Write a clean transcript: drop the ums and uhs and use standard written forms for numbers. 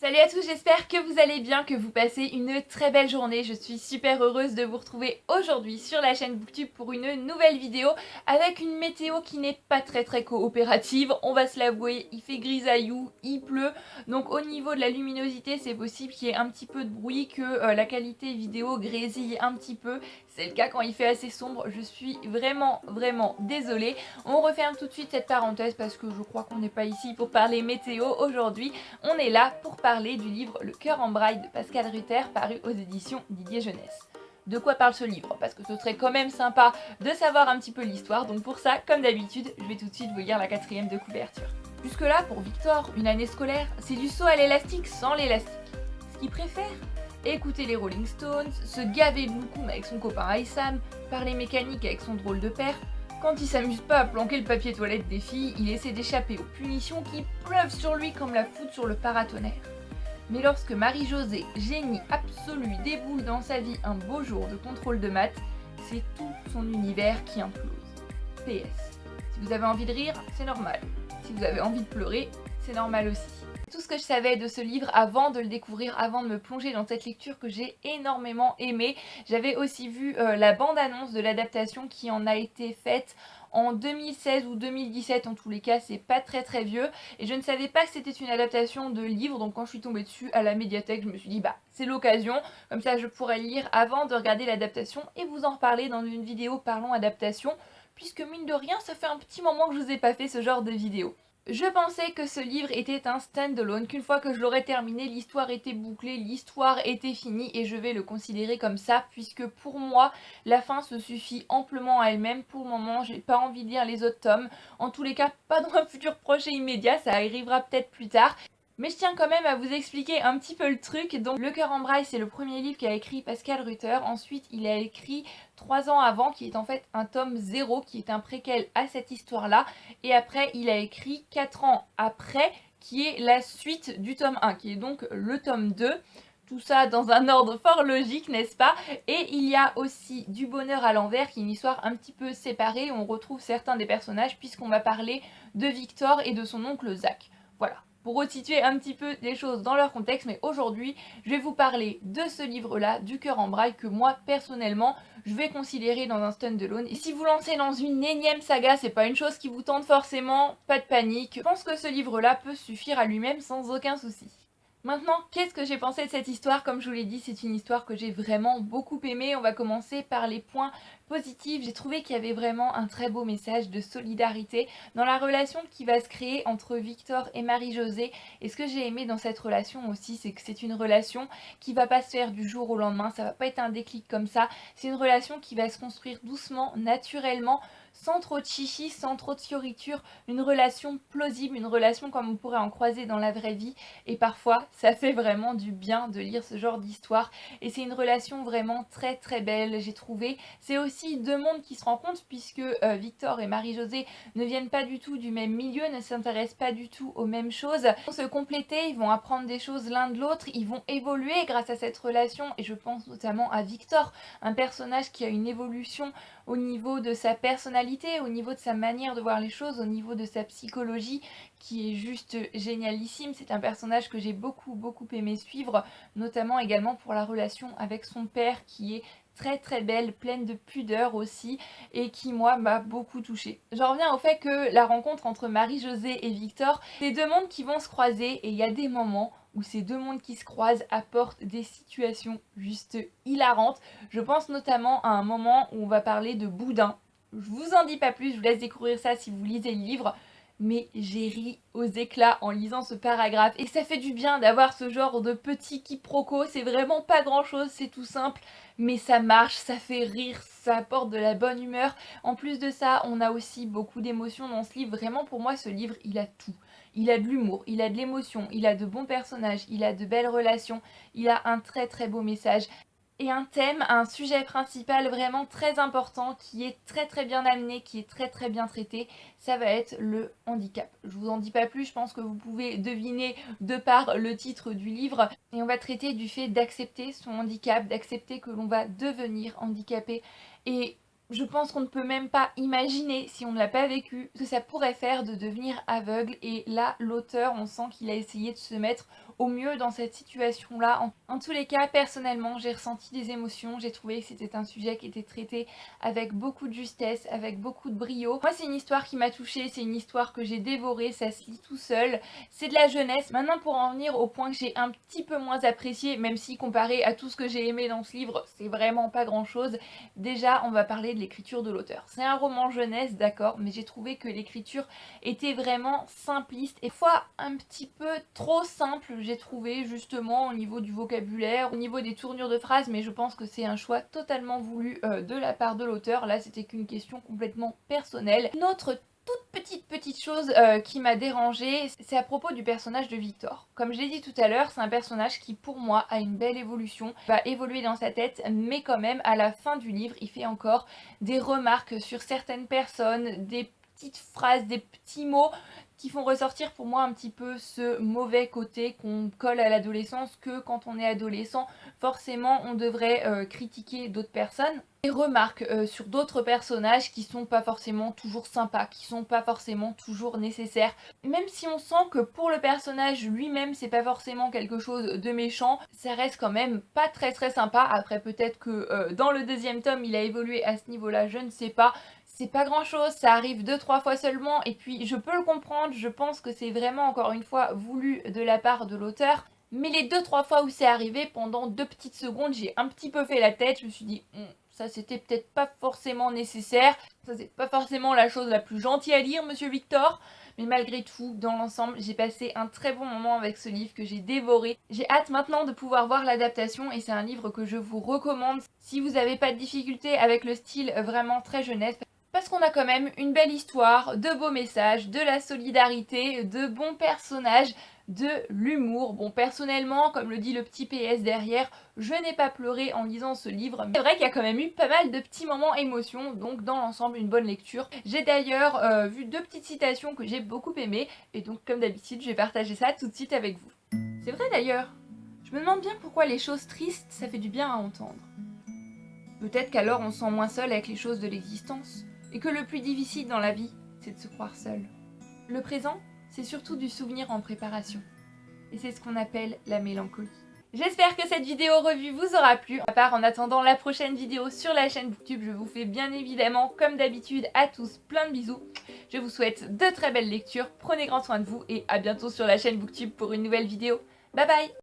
Salut à tous, j'espère que vous allez bien, que vous passez une très belle journée. Je suis super heureuse de vous retrouver aujourd'hui sur la chaîne Booktube pour une nouvelle vidéo avec une météo qui n'est pas très coopérative. On va se l'avouer, il fait grisaillou, il pleut, donc au niveau de la luminosité c'est possible qu'il y ait un petit peu de bruit, que la qualité vidéo grésille un petit peu. C'est le cas quand il fait assez sombre, je suis vraiment désolée. On referme tout de suite cette parenthèse parce que je crois qu'on n'est pas ici pour parler météo aujourd'hui. On est là pour parler du livre Le cœur en braille de Pascal Rutter paru aux éditions Didier Jeunesse. De quoi parle ce livre? Parce que ce serait quand même sympa de savoir un petit peu l'histoire, donc pour ça, comme d'habitude, je vais tout de suite vous lire la quatrième de couverture. Jusque là, pour Victor, une année scolaire, c'est du saut à l'élastique sans l'élastique. Ce qu'il préfère, écouter les Rolling Stones, se gaver de loukoum avec son copain Aïssam, parler mécanique avec son drôle de père. Quand il s'amuse pas à planquer le papier toilette des filles, il essaie d'échapper aux punitions qui pleuvent sur lui comme la foudre sur le paratonnerre. Mais lorsque Marie-Josée, génie absolu, déboule dans sa vie un beau jour de contrôle de maths, c'est tout son univers qui implose. PS. Si vous avez envie de rire, c'est normal. Si vous avez envie de pleurer, c'est normal aussi. Tout ce que je savais de ce livre avant de le découvrir, avant de me plonger dans cette lecture que j'ai énormément aimée. J'avais aussi vu la bande-annonce de l'adaptation qui en a été faite en 2016 ou 2017, en tous les cas c'est pas très vieux, et je ne savais pas que c'était une adaptation de livre, donc quand je suis tombée dessus à la médiathèque, je me suis dit bah c'est l'occasion, comme ça je pourrais lire avant de regarder l'adaptation et vous en reparler dans une vidéo parlons adaptation, puisque mine de rien ça fait un petit moment que je vous ai pas fait ce genre de vidéo. Je pensais que ce livre était un stand-alone, qu'une fois que je l'aurais terminé, l'histoire était bouclée, l'histoire était finie et je vais le considérer comme ça puisque pour moi, la fin se suffit amplement à elle-même. Pour le moment, j'ai pas envie de lire les autres tomes. En tous les cas, pas dans un futur proche et immédiat, ça arrivera peut-être plus tard. Mais je tiens quand même à vous expliquer un petit peu le truc. Donc Le cœur en braille, c'est le premier livre qu'a écrit Pascal Rutter. Ensuite, il a écrit 3 ans avant, qui est en fait un tome 0, qui est un préquel à cette histoire-là. Et après, il a écrit 4 ans après, qui est la suite du tome 1, qui est donc le tome 2. Tout ça dans un ordre fort logique, n'est-ce pas? Et il y a aussi Du bonheur à l'envers, qui est une histoire un petit peu séparée, où on retrouve certains des personnages, puisqu'on va parler de Victor et de son oncle Zach. Voilà, pour resituer un petit peu les choses dans leur contexte, mais aujourd'hui, je vais vous parler de ce livre-là, Du cœur en braille, que moi, personnellement, je vais considérer dans un stand-alone. Et si vous lancez dans une énième saga, c'est pas une chose qui vous tente forcément, pas de panique. Je pense que ce livre-là peut suffire à lui-même sans aucun souci. Maintenant, qu'est-ce que j'ai pensé de cette histoire? Comme je vous l'ai dit, c'est une histoire que j'ai vraiment beaucoup aimée. On va commencer par les points positifs. J'ai trouvé qu'il y avait vraiment un très beau message de solidarité dans la relation qui va se créer entre Victor et Marie-Josée. Et ce que j'ai aimé dans cette relation aussi, c'est que c'est une relation qui va pas se faire du jour au lendemain. Ça va pas être un déclic comme ça. C'est une relation qui va se construire doucement, naturellement, sans trop de chichi, sans trop de fioritures, une relation plausible, une relation comme on pourrait en croiser dans la vraie vie. Et parfois, ça fait vraiment du bien de lire ce genre d'histoire. Et c'est une relation vraiment très belle, j'ai trouvé. C'est aussi deux mondes qui se rencontrent puisque Victor et Marie-Josée ne viennent pas du tout du même milieu, ne s'intéressent pas du tout aux mêmes choses. Ils vont se compléter, ils vont apprendre des choses l'un de l'autre, ils vont évoluer grâce à cette relation. Et je pense notamment à Victor, un personnage qui a une évolution au niveau de sa personnalité, au niveau de sa manière de voir les choses, au niveau de sa psychologie, qui est juste génialissime. C'est un personnage que j'ai beaucoup aimé suivre, notamment également pour la relation avec son père qui est très belle, pleine de pudeur aussi, et qui moi m'a beaucoup touchée. J'en reviens au fait que la rencontre entre Marie-Josée et Victor, c'est deux mondes qui vont se croiser, et il y a des moments où ces deux mondes qui se croisent apportent des situations juste hilarantes. Je pense notamment à un moment où on va parler de boudin. Je vous en dis pas plus, je vous laisse découvrir ça si vous lisez le livre. Mais j'ai ri aux éclats en lisant ce paragraphe et ça fait du bien d'avoir ce genre de petit quiproquo. C'est vraiment pas grand chose, c'est tout simple, mais ça marche, ça fait rire, ça apporte de la bonne humeur. En plus de ça, on a aussi beaucoup d'émotions dans ce livre. Vraiment, pour moi, ce livre, il a tout. Il a de l'humour, il a de l'émotion, il a de bons personnages, il a de belles relations, il a un très beau message. Et un thème, un sujet principal vraiment très important qui est très bien amené, qui est très bien traité, ça va être le handicap. Je vous en dis pas plus, je pense que vous pouvez deviner de par le titre du livre. Et on va traiter du fait d'accepter son handicap, d'accepter que l'on va devenir handicapé. Et je pense qu'on ne peut même pas imaginer, si on ne l'a pas vécu, ce que ça pourrait faire de devenir aveugle. Et là, l'auteur, on sent qu'il a essayé de se mettre au mieux dans cette situation-là. En tous les cas, personnellement, j'ai ressenti des émotions, j'ai trouvé que c'était un sujet qui était traité avec beaucoup de justesse, avec beaucoup de brio. Moi, c'est une histoire qui m'a touchée, c'est une histoire que j'ai dévorée, ça se lit tout seul, c'est de la jeunesse. Maintenant, pour en venir au point que j'ai un petit peu moins apprécié, même si comparé à tout ce que j'ai aimé dans ce livre, c'est vraiment pas grand-chose. Déjà, on va parler de l'écriture de l'auteur. C'est un roman jeunesse, d'accord, mais j'ai trouvé que l'écriture était vraiment simpliste et fois un petit peu trop simple, j'ai trouvé, justement au niveau du vocabulaire, au niveau des tournures de phrases, mais je pense que c'est un choix totalement voulu de la part de l'auteur. Là, c'était qu'une question complètement personnelle. Une autre toute petite chose qui m'a dérangée, c'est à propos du personnage de Victor. Comme je l'ai dit tout à l'heure, c'est un personnage qui pour moi a une belle évolution, va évoluer dans sa tête, mais quand même à la fin du livre, il fait encore des remarques sur certaines personnes, des petites phrases, des petits mots qui font ressortir pour moi un petit peu ce mauvais côté qu'on colle à l'adolescence, que quand on est adolescent, forcément on devrait critiquer d'autres personnes. Des remarques sur d'autres personnages qui sont pas forcément toujours sympas, qui sont pas forcément toujours nécessaires. Même si on sent que pour le personnage lui-même c'est pas forcément quelque chose de méchant, ça reste quand même pas très sympa. Après peut-être que dans le deuxième tome il a évolué à ce niveau-là, je ne sais pas. C'est pas grand chose, ça arrive 2-3 fois seulement et puis je peux le comprendre, je pense que c'est vraiment encore une fois voulu de la part de l'auteur. Mais les 2-3 fois où c'est arrivé, pendant 2 petites secondes, j'ai un petit peu fait la tête, je me suis dit ça c'était peut-être pas forcément nécessaire, ça c'est pas forcément la chose la plus gentille à lire monsieur Victor, mais malgré tout, dans l'ensemble, j'ai passé un très bon moment avec ce livre que j'ai dévoré. J'ai hâte maintenant de pouvoir voir l'adaptation et c'est un livre que je vous recommande si vous n'avez pas de difficulté avec le style vraiment très jeunesse. Parce qu'on a quand même une belle histoire, de beaux messages, de la solidarité, de bons personnages, de l'humour. Bon, personnellement, comme le dit le petit PS derrière, je n'ai pas pleuré en lisant ce livre. C'est vrai qu'il y a quand même eu pas mal de petits moments émotions, donc dans l'ensemble, une bonne lecture. J'ai d'ailleurs vu 2 petites citations que j'ai beaucoup aimées, et donc comme d'habitude, je vais partager ça tout de suite avec vous. C'est vrai d'ailleurs, je me demande bien pourquoi les choses tristes, ça fait du bien à entendre. Peut-être qu'alors on se sent moins seul avec les choses de l'existence. Et que le plus difficile dans la vie, c'est de se croire seul. Le présent, c'est surtout du souvenir en préparation. Et c'est ce qu'on appelle la mélancolie. J'espère que cette vidéo revue vous aura plu. À part en attendant la prochaine vidéo sur la chaîne Booktube, je vous fais bien évidemment, comme d'habitude, à tous plein de bisous. Je vous souhaite de très belles lectures, prenez grand soin de vous et à bientôt sur la chaîne Booktube pour une nouvelle vidéo. Bye bye!